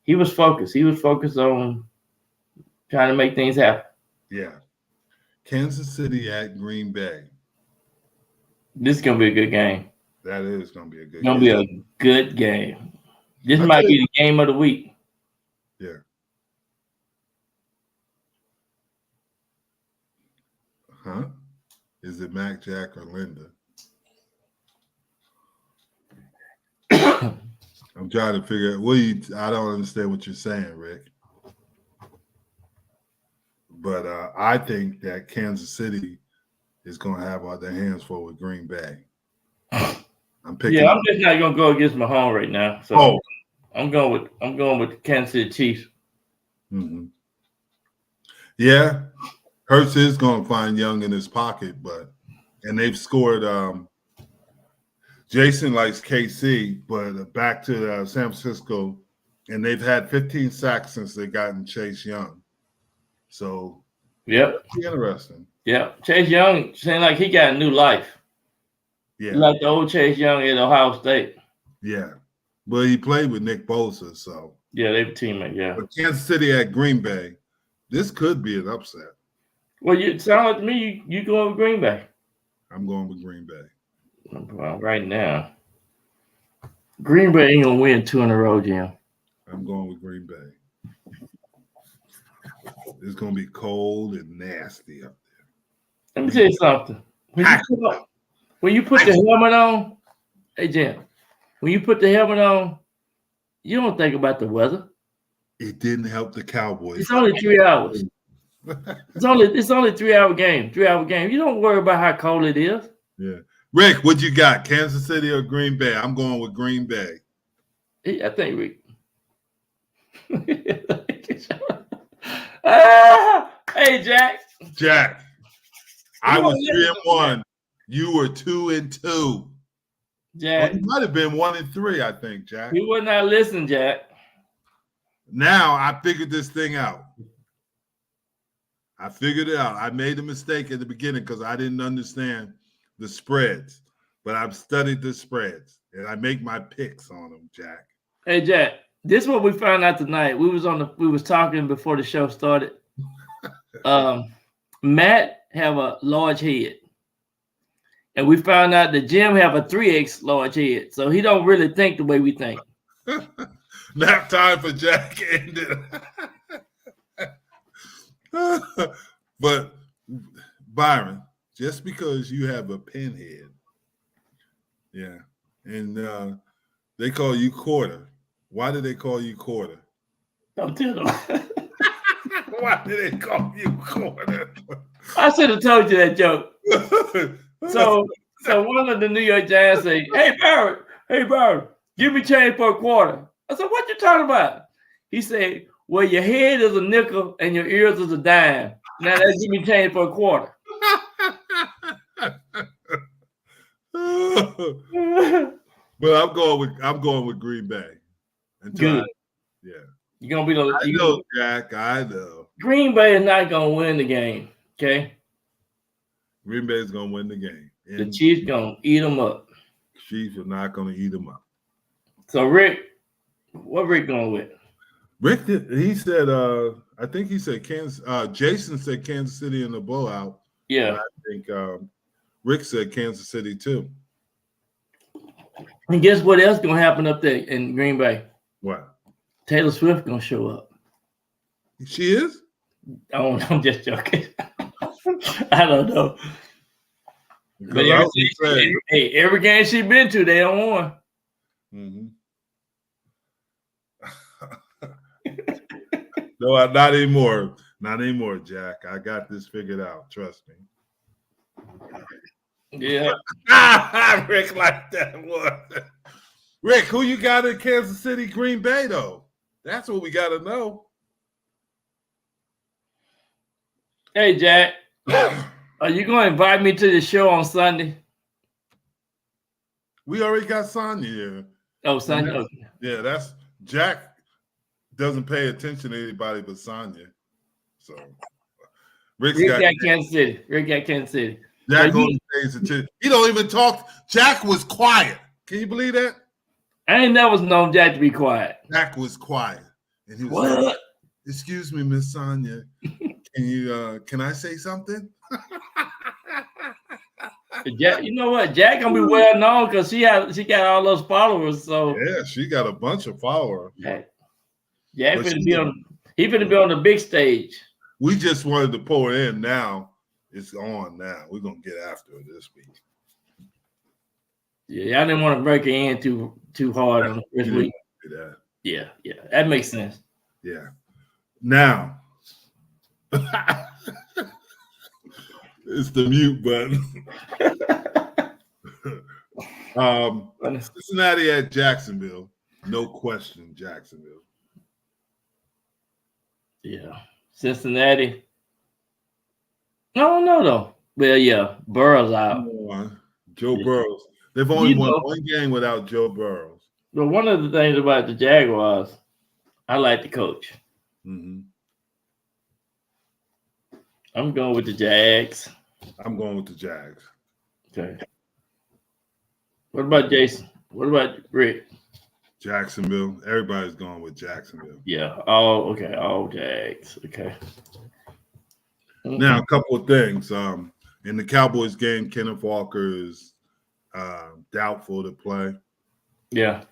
He was focused. He was focused on trying to make things happen. Yeah. Kansas City at Green Bay. This is gonna be a good game. That is going to be a good Gonna game. be a good game. This I'll might tell be you- the game of the week. Yeah. Huh? Is it Mac, Jack, or Linda? I'm trying to figure out I don't understand what you're saying, Rick. But I think that Kansas City is going to have all their hands full with Green Bay. I'm picking. Yeah, I'm just not gonna go against Mahomes right now. So I'm going with the Kansas City Chiefs. Mm-hmm. Yeah, Hurts is going to find Young in his pocket, and they've scored. Jason likes KC, but back to San Francisco, and they've had 15 sacks since they gotten Chase Young. So, Yep, interesting. Yep. Chase Young seemed like he got a new life. Yeah, Like the old Chase Young at Ohio State. Yeah, but he played with Nick Bosa, so yeah, they were teammates. Yeah, but Kansas City at Green Bay, this could be an upset. Well, you sound like to me you going with Green Bay. I'm going with Green Bay. Well, right now, Green Bay ain't gonna win 2 in a row, Jim. I'm going with Green Bay. It's going to be cold and nasty up there. Let me tell you something. When you put the helmet on, hey Jim, when you put the helmet on, you don't think about the weather. It didn't help the Cowboys. It's only 3 hours. It's only 3-hour game. 3-hour game. You don't worry about how cold it is. Yeah. Rick, what you got? Kansas City or Green Bay? I'm going with Green Bay. I think Rick. Hey, Jack. Jack, I was 3-1. You were 2-2. Jack, you might have been 1-3, I think, Jack. you would not listen, Jack. Now I figured this thing out. I figured it out. I made a mistake at the beginning because I didn't understand the spreads, but I've studied the spreads and I make my picks on them, Jack. Hey, Jack, this is what we found out tonight. We was talking before the show started. Matt have a large head, and we found out that Jim have a 3X large head, so he don't really think the way we think. Nap time for Jack ended. But Byron, just because you have a pinhead, yeah, and they call you Quarter. Why do they call you Quarter? Don't tell them. Why do they call you Quarter? I should have told you that joke. So one of the New York Giants say, hey, Barrett, give me change for a quarter. I said, what you talking about? He said, well, your head is a nickel and your ears is a dime. Now that's give me change for a quarter. But I'm going with Green Bay. Good. Yeah. You're gonna be the. I know, Jack. I know. Green Bay is not gonna win the game. Okay. Green Bay is gonna win the game. The Chiefs gonna eat them up. Chiefs are not gonna eat them up. So Rick, what Rick going with? Rick he said. I think he said Kansas. Jason said Kansas City in the blowout. Yeah. And I think Rick said Kansas City too. And guess what else gonna happen up there in Green Bay? What? Taylor Swift gonna show up. She is? Oh, I'm just joking. I don't know. But every game she been to, they don't won. Mm-hmm. No, not anymore. Not anymore, Jack. I got this figured out. Trust me. Yeah. Rick like that one. Rick, who you got in Kansas City, Green Bay, though? That's what we got to know. Hey, Jack, are you going to invite me to the show on Sunday? We already got Sonya here. Oh, Sunday. Yeah, that's Jack doesn't pay attention to anybody but Sonya. So Rick got Kansas City. Rick got Kansas City. Jack only pays attention. He don't even talk. Jack was quiet. Can you believe that? I ain't never known Jack to be quiet. Jack was quiet. And he was like, excuse me, Miss Sonya. Can I say something? Jack, you know what? Jack gonna be well known because she got all those followers. So Yeah, she got a bunch of followers. Jack But finna be on. He finna be on the big stage. We just wanted to pour it in. Now it's on. Now we're gonna get after it this week. Yeah, I didn't want to break it in too hard on the first week. Do that. Yeah, that makes sense. Yeah. Now it's the mute button. Cincinnati at Jacksonville. No question, Jacksonville. Yeah, Cincinnati. No, though. Well, yeah, Burrow's out. Joe Burrows. They've only won one game without Joe Burrows. But one of the things about the Jaguars, I like the coach. Mm-hmm. I'm going with the Jags. I'm going with the Jags. Okay. What about Jason? What about Rick? Jacksonville. Everybody's going with Jacksonville. Yeah. All Jags. Okay. Now, a couple of things. In the Cowboys game, Kenneth Walker is doubtful to play. Yeah.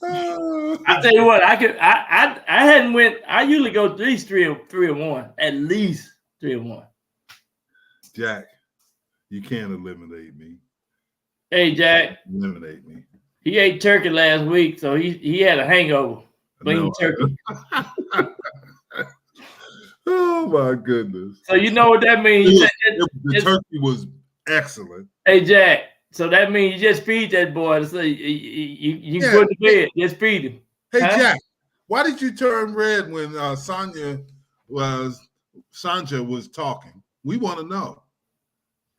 I tell you what, I hadn't went. I usually go at least 3-1, at least 3-1. Jack, you can't eliminate me. Hey, Jack, Eliminate me. he ate turkey last week, so he had a hangover. Eating turkey. Oh my goodness! So you know what that means? The turkey was excellent. Hey, Jack. So that means you just feed that boy. So you go to bed. Just feed him. Hey, huh? Jack, why did you turn red when Sanja was talking? We want to know.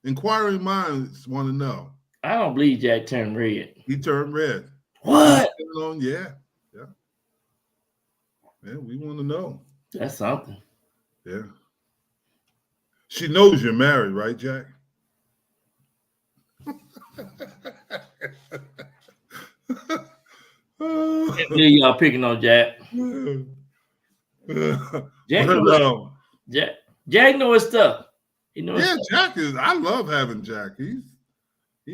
Inquiring minds want to know. I don't believe Jack turned red. He turned red. What? Yeah. We want to know. That's something. Yeah. She knows you're married, right, Jack? Can't believe y'all picking on Jack. Jack know his stuff. He knows his stuff. Jack is. I love having Jack. He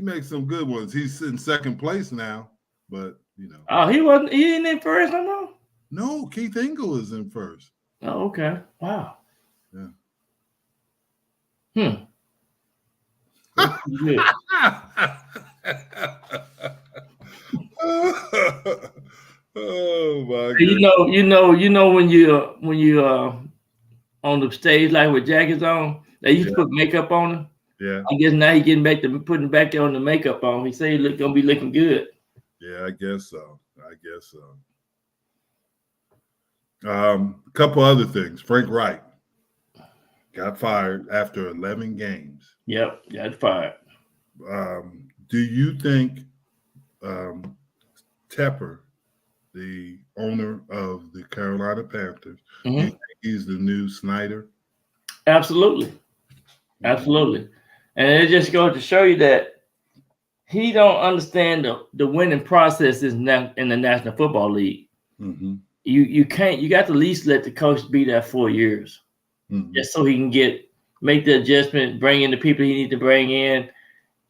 makes some good ones. He's in second place now, but you know. Oh, he wasn't. He ain't in first no more. No, Keith Engel is in first. Oh, okay. Wow. Yeah. Good. Oh my God. You know when you on the stage like with Jack is on, they used to put makeup on him. Yeah. I guess now he's getting back to putting back on the makeup on. He said he's gonna be looking good. Yeah, I guess so. A couple other things. Frank Wright got fired after 11 games. Yep, got fired. Do you think Tepper, the owner of the Carolina Panthers, do you think he's the new Snyder? Absolutely. And it just goes to show you that he don't understand the winning process in the National Football League. Mm-hmm. You can't. You got to at least let the coach be there 4 years, just so he can make the adjustment, bring in the people he needs to bring in,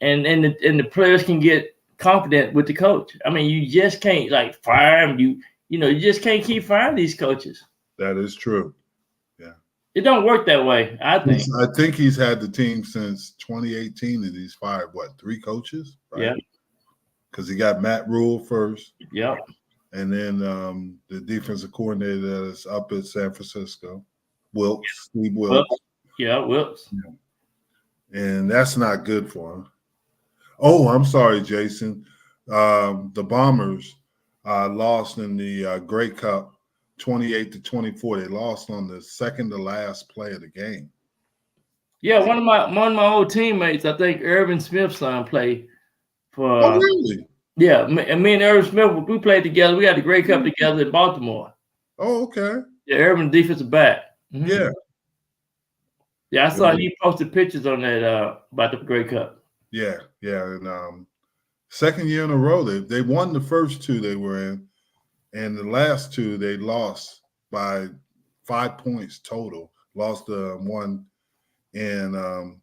and the players can get confident with the coach. I mean, you just can't fire him. You just can't keep firing these coaches. That is true. Yeah, it don't work that way. I think he's had the team since 2018, and he's fired 3 coaches? Right? Yeah, because he got Matt Rule first. Yep. And then the defensive coordinator that is up at San Francisco, Steve Wilkes. Yeah, Wilkes. Yeah. And that's not good for him. Oh, I'm sorry, Jason. The Bombers lost in the Grey Cup 28-24. They lost on the second to last play of the game. Yeah, one of my old teammates, I think Irvin Smith's son, played for. Oh, really? Yeah, me and Irvin Smith, we played together. We got the Grey Cup together in Baltimore. Oh, okay. Yeah, Irvin defensive back. Mm-hmm. Yeah. Yeah, I saw he posted pictures on that about the Grey Cup. Yeah, and Second year in a row. They won the first two they were in, and the last two they lost by 5 points total. Lost one in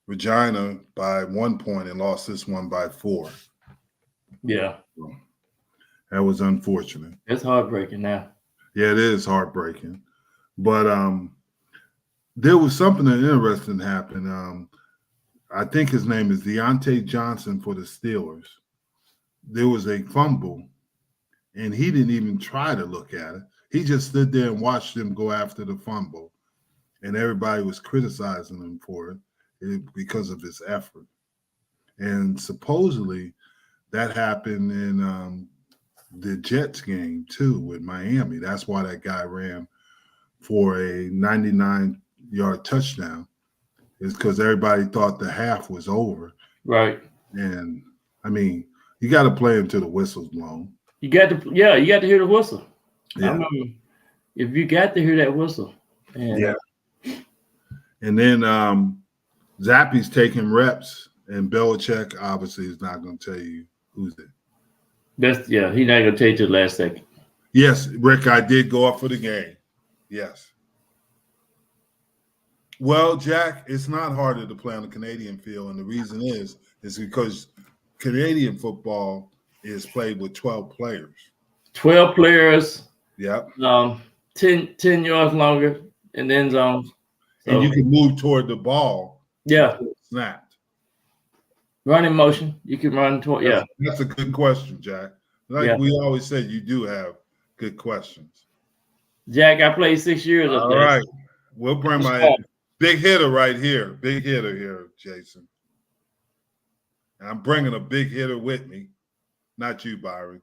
Regina by 1 point and lost this one by 4. Yeah. That was unfortunate. It's heartbreaking now. Yeah, it is heartbreaking. But there was something interesting happened. I think his name is Deontay Johnson for the Steelers. There was a fumble, and he didn't even try to look at it. He just stood there and watched them go after the fumble, and everybody was criticizing him for it because of his effort. And supposedly that happened in the Jets game too with Miami. That's why that guy ran for a 99-yard touchdown, is because everybody thought the half was over. Right. And I mean, you got to play until the whistle's blown. You got to hear the whistle. Yeah. I remember if you got to hear that whistle. And, yeah. And then Zappi's taking reps, and Belichick obviously is not going to tell you who's it. He's not going to tell you till the last second. Yes, Rick, I did go up for the game. Yes. Well, Jack, it's not harder to play on the Canadian field, and the reason is because Canadian football is played with 12 players. 12 players. Yep. 10 yards longer in the end zone. So, and you can move toward the ball. Yeah. Snapped. Running motion. You can run toward. Yeah. That's a good question, Jack. Like we always said, you do have good questions. Jack, I played 6 years up there. All right. We'll bring my big hitter right here. Big hitter here, Jason. I'm bringing a big hitter with me. Not you, Byron.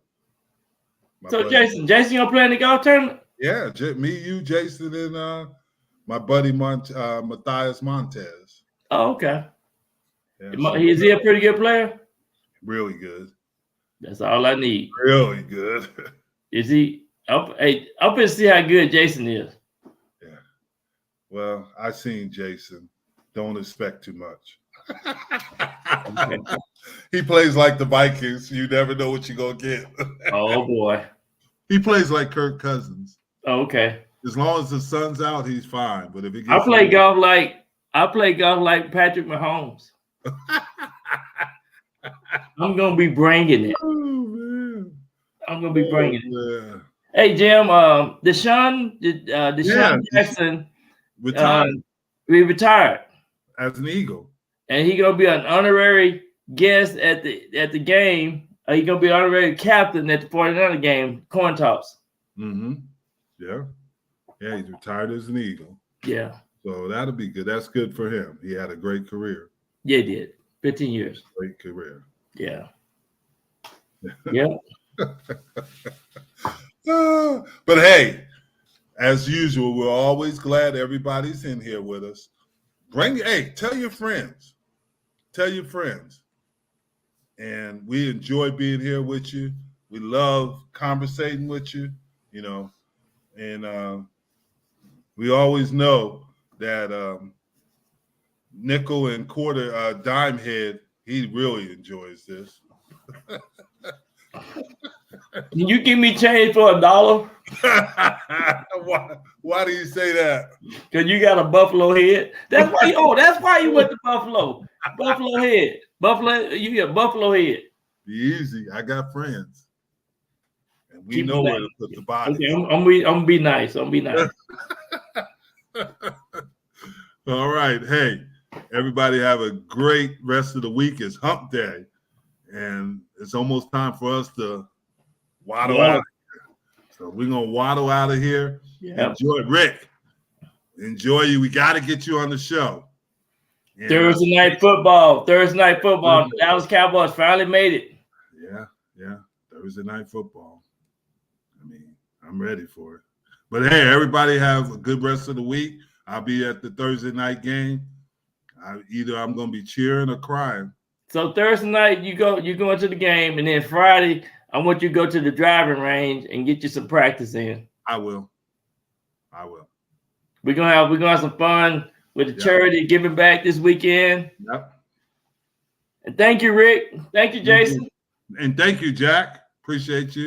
So, buddy. Jason, you gonna play in the golf tournament? Yeah, me, you, Jason, and my buddy Matthias Montez. Oh, okay. Yeah, is he a pretty good player? Really good. That's all I need. Really good. Is he? Up and see how good Jason is. Yeah. Well, I seen Jason. Don't expect too much. Okay. He plays like the Vikings. You never know what you're going to get. Oh, boy. He plays like Kirk Cousins. Oh, okay. As long as the sun's out, he's fine. But if it gets I play golf like Patrick Mahomes. I'm going to be bringing it. Oh, man. I'm going to be bringing it. Man. Hey, Jim, Deshaun Jackson retired as an Eagle. And he's going to be an honorary guest at the game. He's going to be an honorary captain at the 49er game, coin toss. Mm-hmm. Yeah. Yeah, he's retired as an Eagle. Yeah. So that'll be good. That's good for him. He had a great career. Yeah, he did. 15 years. Great career. Yeah. Yeah. But hey, as usual, we're always glad everybody's in here with us. Tell your friends. Tell your friends. And we enjoy being here with you. We love conversating with you, and we always know that nickel and quarter dime head, he really enjoys this. Can you give me change for $1? Why do you say that? Because you got a buffalo head. That's why you went to Buffalo. Buffalo head. You get buffalo head. Be easy. I got friends. And we know where to put the body. Okay, I'm gonna be nice. I'm gonna be nice. All right. Hey, everybody have a great rest of the week. It's hump day. And it's almost time for us to waddle out of here. So we're going to waddle out of here. Yep. Enjoy. Rick, enjoy you. We got to get you on the show. And Thursday night football. Dallas Cowboys finally made it. Yeah. Thursday night football. I mean, I'm ready for it. But hey, everybody have a good rest of the week. I'll be at the Thursday night game. Either I'm going to be cheering or crying. So Thursday night, you go into the game, and then Friday, I want you to go to the driving range and get you some practice in. I will. We're gonna have some fun with the charity giving back this weekend. Yep. And thank you, Rick. Thank you, Jason. And thank you, Jack. Appreciate you.